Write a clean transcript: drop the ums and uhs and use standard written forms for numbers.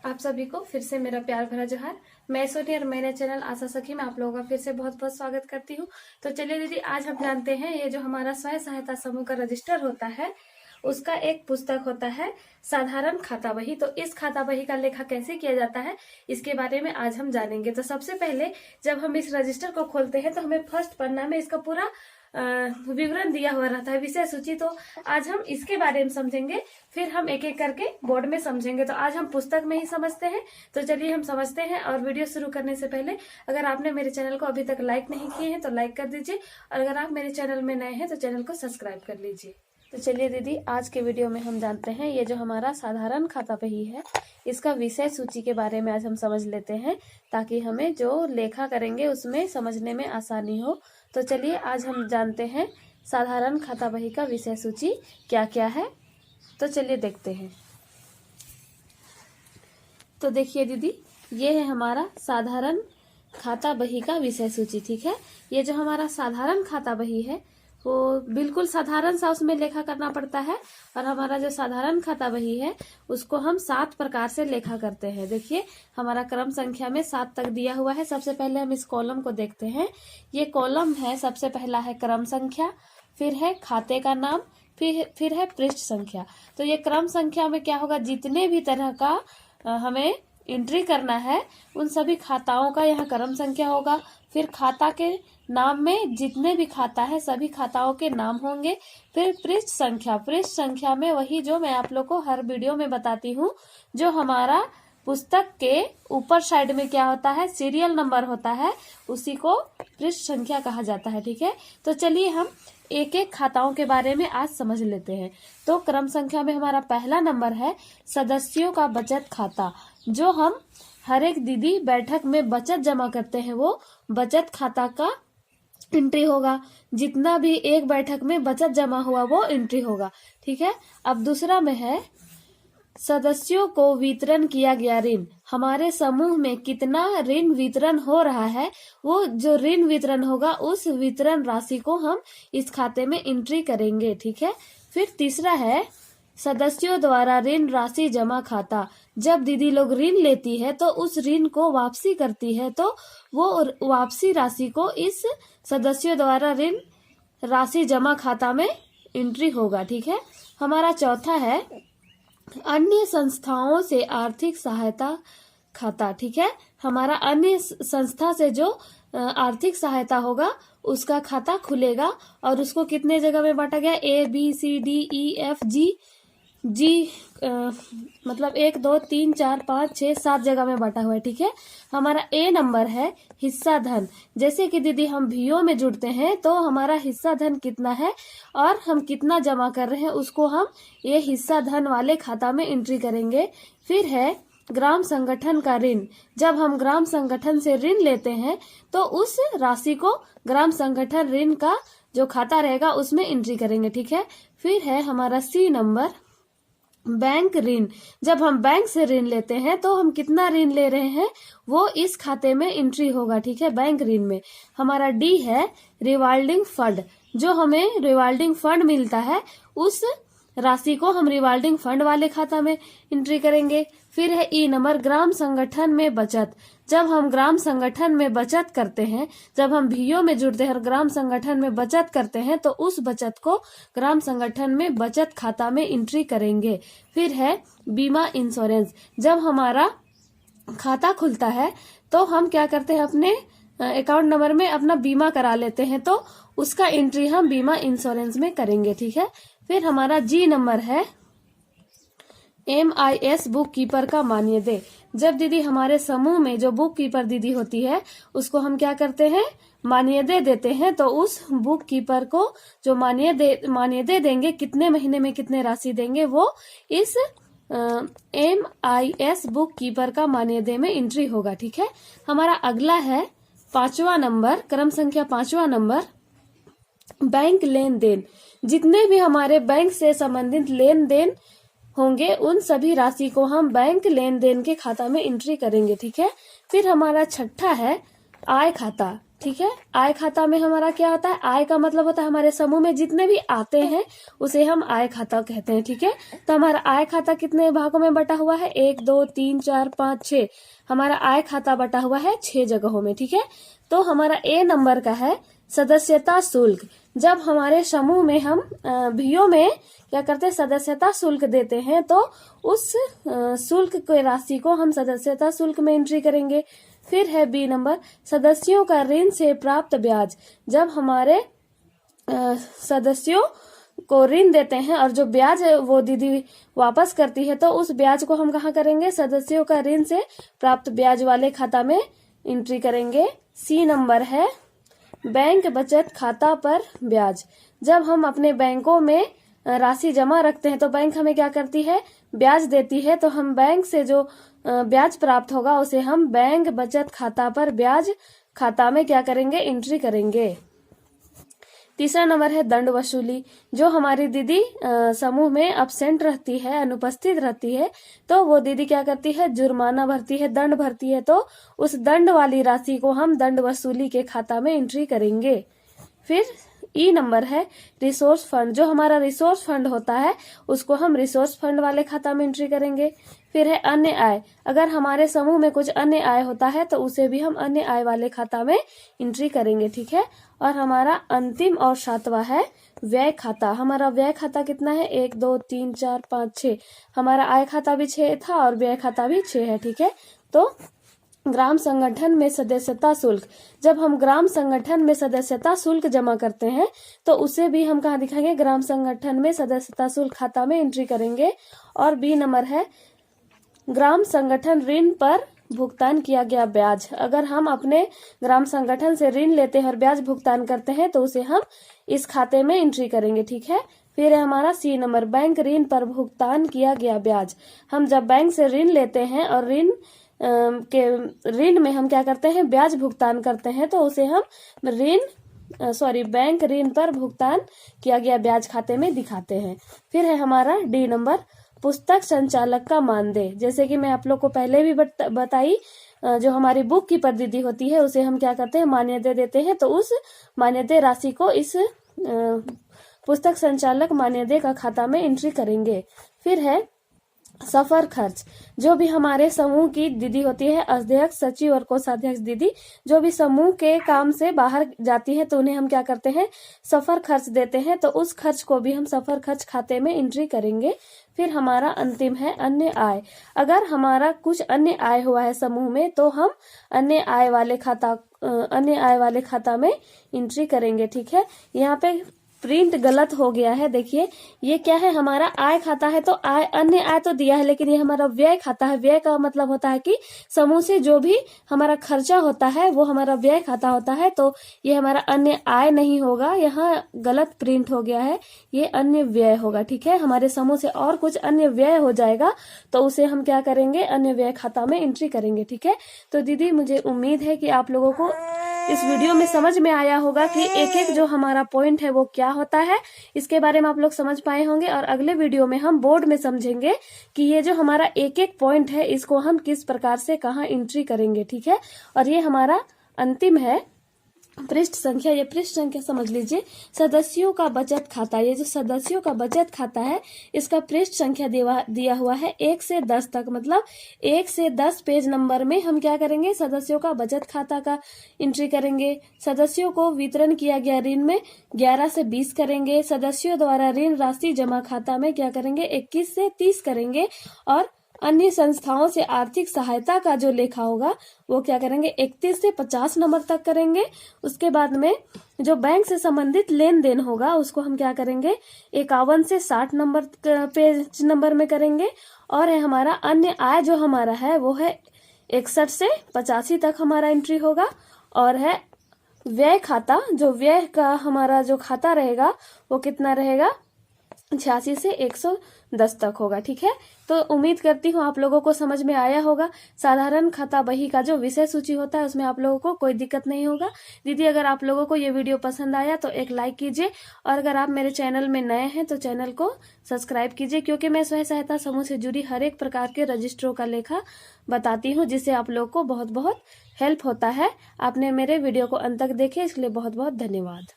आप सभी को फिर से मेरा प्यार भरा जोहार। मैं सोनी और मेरे चैनल आशा सखी में आप लोगों का फिर से बहुत बहुत स्वागत करती हूँ। तो चलिए दीदी, आज हम जानते हैं ये जो हमारा स्वयं सहायता समूह का रजिस्टर होता है उसका एक पुस्तक होता है साधारण खाता बही। तो इस खाता बही का लेखा कैसे किया जाता है इसके बारे में आज हम जानेंगे। तो सबसे पहले जब हम इस रजिस्टर को खोलते हैं तो हमें फर्स्ट पन्ना में इसका पूरा विवरण दिया हुआ रहता है, विषय सूची। तो आज हम इसके बारे में समझेंगे, फिर हम एक एक करके बोर्ड में समझेंगे। तो आज हम पुस्तक में ही समझते हैं। तो चलिए हम समझते हैं। और वीडियो शुरू करने से पहले अगर आपने मेरे चैनल को अभी तक लाइक नहीं किए हैं तो लाइक कर दीजिए, और अगर आप मेरे चैनल में नए हैं तो चैनल को सब्सक्राइब कर लीजिए। तो चलिए दीदी, आज के वीडियो में हम जानते हैं ये जो हमारा साधारण खाता बही है इसका विषय सूची के बारे में आज हम समझ लेते हैं, ताकि हमें जो लेखा करेंगे उसमें समझने में आसानी हो। तो चलिए आज हम जानते हैं साधारण खाता बही का विषय सूची क्या क्या है। तो चलिए देखते हैं। तो देखिए दीदी, ये है हमारा साधारण खाता बही का विषय सूची। ठीक है, ये जो हमारा साधारण खाता बही है वो बिल्कुल साधारण सा उसमें लेखा करना पड़ता है। और हमारा जो साधारण खाता बही है उसको हम 7 प्रकार से लेखा करते हैं। देखिए, हमारा क्रम संख्या में 7 तक दिया हुआ है। सबसे पहले हम इस कॉलम को देखते हैं। ये कॉलम है, सबसे पहला है क्रम संख्या, फिर है खाते का नाम, फिर है पृष्ठ संख्या। तो ये क्रम संख्या में क्या होगा, जितने भी तरह का हमें एंट्री करना है उन सभी खाताओं का यहाँ क्रम संख्या होगा। फिर खाता के नाम में जितने भी खाता है सभी खाताओं के नाम होंगे। फिर पृष्ठ संख्या में वही जो मैं आप लोग को हर वीडियो में बताती हूँ, जो हमारा पुस्तक के ऊपर साइड में क्या होता है, सीरियल नंबर होता है, उसी को पृष्ठ संख्या कहा जाता है। ठीक है, तो चलिए हम एक एक खाताओं के बारे में आज समझ लेते हैं। तो क्रम संख्या में हमारा पहला नंबर है सदस्यों का बचत खाता। जो हम हर एक दीदी बैठक में बचत जमा करते हैं वो बचत खाता का एंट्री होगा। जितना भी एक बैठक में बचत जमा हुआ वो एंट्री होगा। ठीक है, अब दूसरा में है सदस्यों को वितरण किया गया ऋण। हमारे समूह में कितना ऋण वितरण हो रहा है, वो जो ऋण वितरण होगा उस वितरण राशि को हम इस खाते में एंट्री करेंगे। ठीक है, फिर तीसरा है सदस्यों द्वारा ऋण राशि जमा खाता। जब दीदी लोग ऋण लेती है तो उस ऋण को वापसी करती है, तो वो वापसी राशि को इस सदस्यों द्वारा ऋण राशि जमा खाता में एंट्री होगा। ठीक है, हमारा चौथा है अन्य संस्थाओं से आर्थिक सहायता खाता। ठीक है, हमारा अन्य संस्था से जो आर्थिक सहायता होगा उसका खाता खुलेगा, और उसको कितने जगह में बांटा गया, ABCDEFG मतलब 1 2 3 4 5 6 7 जगह में बांटा हुआ है। ठीक है, हमारा ए नंबर है हिस्सा धन। जैसे कि दीदी हम भीओ में जुड़ते हैं तो हमारा हिस्सा धन कितना है और हम कितना जमा कर रहे हैं उसको हम ये हिस्सा धन वाले खाता में एंट्री करेंगे। फिर है ग्राम संगठन का ऋण। जब हम ग्राम संगठन से ऋण लेते हैं तो उस राशि को ग्राम संगठन ऋण का जो खाता रहेगा उसमें एंट्री करेंगे। ठीक है, फिर है हमारा सी नंबर बैंक ऋण। जब हम बैंक से ऋण लेते हैं तो हम कितना ऋण ले रहे हैं वो इस खाते में एंट्री होगा। ठीक है, बैंक ऋण में। हमारा डी है रिवॉल्विंग फंड। जो हमें रिवॉल्विंग फंड मिलता है उस राशि को हम रिवॉल्विंग फंड वाले खाता में एंट्री करेंगे। फिर है ई नंबर ग्राम संगठन में बचत। जब हम ग्राम संगठन में बचत करते हैं, जब हम भीओ में जुड़ते हैं और ग्राम संगठन में बचत करते हैं तो उस बचत को ग्राम संगठन में बचत खाता में एंट्री करेंगे। फिर है बीमा इंश्योरेंस। जब हमारा खाता खुलता है तो हम क्या करते हैं, अपने अकाउंट नंबर में अपना बीमा करा लेते हैं, तो उसका एंट्री हम बीमा इंश्योरेंस में करेंगे। ठीक है, फिर हमारा जी नंबर है MIS बुक कीपर का मान्यदेय। जब दीदी हमारे समूह में जो बुक कीपर दीदी होती है उसको हम क्या करते हैं, मान्यदेय देते हैं, तो उस बुक कीपर को जो मान्यदेय देंगे, कितने महीने में कितने राशि देंगे, वो इस MIS बुक कीपर का मान्यदेय में एंट्री होगा। ठीक है, हमारा अगला है 5वां नंबर, क्रम संख्या 5वां नंबर बैंक लेन देन। जितने भी हमारे बैंक से संबंधित लेन देन होंगे उन सभी राशि को हम बैंक लेन देन के खाता में एंट्री करेंगे। ठीक है, फिर हमारा छठा है आय खाता। ठीक है। आय खाता में हमारा क्या होता है, आय का मतलब होता है हमारे समूह में जितने भी आते हैं उसे हम आय खाता कहते हैं, ठीक है। तो हमारा आय खाता कितने भागों में बटा हुआ है, 1 2 3 4 5 6। हमारा आय खाता बटा हुआ है 6 जगहों में, ठीक है। तो हमारा ए नंबर का है सदस्यता शुल्क। जब हमारे समूह में हम भीओ में क्या करते हैं, सदस्यता शुल्क देते हैं, तो उस शुल्क की राशि को हम सदस्यता शुल्क में एंट्री करेंगे। फिर है बी नंबर, सदस्यों का ऋण से प्राप्त ब्याज। जब हमारे सदस्यों को ऋण देते हैं और जो ब्याज वो दीदी वापस करती है, तो उस ब्याज को हम कहाँ करेंगे, सदस्यों का ऋण से प्राप्त ब्याज वाले खाता में एंट्री करेंगे। सी नंबर है बैंक बचत खाता पर ब्याज। जब हम अपने बैंकों में राशि जमा रखते हैं तो बैंक हमें क्या करती है, ब्याज देती है। तो हम बैंक से जो ब्याज प्राप्त होगा उसे हम बैंक बचत खाता पर ब्याज खाता में क्या करेंगे, एंट्री करेंगे। तीसरा नंबर है दंड वसूली। जो हमारी दीदी समूह में अब्सेंट रहती है, अनुपस्थित रहती है, तो वो दीदी क्या करती है, जुर्माना भरती है, दंड भरती है। तो उस दंड वाली राशि को हम दंड वसूली के खाता में एंट्री करेंगे। फिर ई नंबर है रिसोर्स फंड। जो हमारा रिसोर्स फंड होता है उसको हम रिसोर्स फंड वाले खाता में एंट्री करेंगे। फिर है अन्य आय। अगर हमारे समूह में कुछ अन्य आय होता है तो उसे भी हम अन्य आय वाले खाता में एंट्री करेंगे, ठीक है। और हमारा अंतिम और 7वां है व्यय खाता। हमारा व्यय खाता कितना है, 1 2 3 4 5 6। हमारा आय खाता भी 6 था और व्यय खाता भी 6 है, ठीक है। तो ग्राम संगठन में सदस्यता शुल्क। जब हम ग्राम संगठन में सदस्यता शुल्क जमा करते हैं तो उसे भी हम कहाँ दिखाएंगे, ग्राम संगठन में सदस्यता शुल्क खाता में एंट्री करेंगे। और बी नंबर है ग्राम संगठन ऋण पर भुगतान किया गया ब्याज। अगर हम अपने ग्राम संगठन से ऋण लेते हैं और ब्याज भुगतान करते हैं तो उसे हम इस खाते में एंट्री करेंगे, ठीक है। फिर है हमारा सी नंबर बैंक ऋण पर भुगतान किया गया ब्याज। हम जब बैंक से ऋण लेते हैं और ऋण में हम क्या करते हैं, ब्याज भुगतान करते हैं, तो उसे हम बैंक ऋण पर भुगतान किया गया ब्याज खाते में दिखाते हैं। फिर है हमारा डी नंबर पुस्तक संचालक का मानदेय। जैसे कि मैं आप लोग को पहले भी बताई, जो हमारी बुक कीपर दीदी होती है उसे हम क्या करते हैं, मान्यता देते हैं। तो उस मान्यता राशि को इस पुस्तक संचालक मान्यता का खाता में एंट्री करेंगे। फिर है सफर खर्च। जो भी हमारे समूह की दीदी होती है, अध्यक्ष सचिव और कोषाध्यक्ष दीदी, जो भी समूह के काम से बाहर जाती है तो उन्हें हम क्या करते हैं, सफर खर्च देते हैं। तो उस खर्च को भी हम सफर खर्च खाते में एंट्री करेंगे। फिर हमारा अंतिम है अन्य आय। अगर हमारा कुछ अन्य आय हुआ है समूह में तो हम अन्य आय वाले खाता में एंट्री करेंगे, ठीक है। यहाँ पे प्रिंट गलत हो गया है, देखिए ये क्या है, हमारा आय खाता है तो आय अन्य आय तो दिया है, लेकिन ये हमारा व्यय खाता है। व्यय का मतलब होता है कि समूह से जो भी हमारा खर्चा होता है वो हमारा व्यय खाता होता है। तो ये हमारा अन्य आय नहीं होगा, यहाँ गलत प्रिंट हो गया है, ये अन्य व्यय होगा, ठीक है। हमारे समूह से और कुछ अन्य व्यय हो जाएगा तो उसे हम क्या करेंगे, अन्य व्यय खाता में एंट्री करेंगे, ठीक है। तो दीदी मुझे उम्मीद है कि आप लोगों को इस वीडियो में समझ में आया होगा कि एक एक जो हमारा पॉइंट है वो क्या होता है, इसके बारे में आप लोग समझ पाए होंगे। और अगले वीडियो में हम बोर्ड में समझेंगे कि ये जो हमारा एक एक पॉइंट है इसको हम किस प्रकार से कहाँ एंट्री करेंगे, ठीक है। और ये हमारा अंतिम है पृष्ठ संख्या। ये पृष्ठ संख्या समझ लीजिए, सदस्यों का बचत खाता। ये जो सदस्यों का बचत खाता है इसका पृष्ठ संख्या दिया हुआ है 1 से 10 तक। मतलब 1 से 10 पेज नंबर में हम क्या करेंगे, सदस्यों का बचत खाता का एंट्री करेंगे। सदस्यों को वितरण किया गया ऋण में 11 से 20 करेंगे। सदस्यों द्वारा ऋण राशि जमा खाता में क्या करेंगे, 21 से 30 करेंगे। और अन्य संस्थाओं से आर्थिक सहायता का जो लेखा होगा वो क्या करेंगे, 31 से 50 नंबर तक करेंगे। उसके बाद में जो बैंक से संबंधित लेन देन होगा उसको हम क्या करेंगे, 51 से 60 नंबर पेज नंबर में करेंगे। और है हमारा अन्य आय जो हमारा है वो है 61 से 85 तक हमारा एंट्री होगा। और है व्यय खाता, जो व्यय का हमारा जो खाता रहेगा वो कितना रहेगा, 86 से 110 तक होगा। ठीक है, तो उम्मीद करती हूँ आप लोगों को समझ में आया होगा। साधारण खाता बही का जो विषय सूची होता है उसमें आप लोगों को कोई दिक्कत नहीं होगा। दीदी अगर आप लोगों को ये वीडियो पसंद आया तो एक लाइक कीजिए, और अगर आप मेरे चैनल में नए हैं तो चैनल को सब्सक्राइब कीजिए, क्योंकि मैं स्वयं सहायता समूह से जुड़ी हर एक प्रकार के रजिस्टरों का लेखा बताती हूँ, जिससे आप लोग को बहुत बहुत हेल्प होता है। आपने मेरे वीडियो को अंत तक देखे इसके लिए बहुत बहुत धन्यवाद।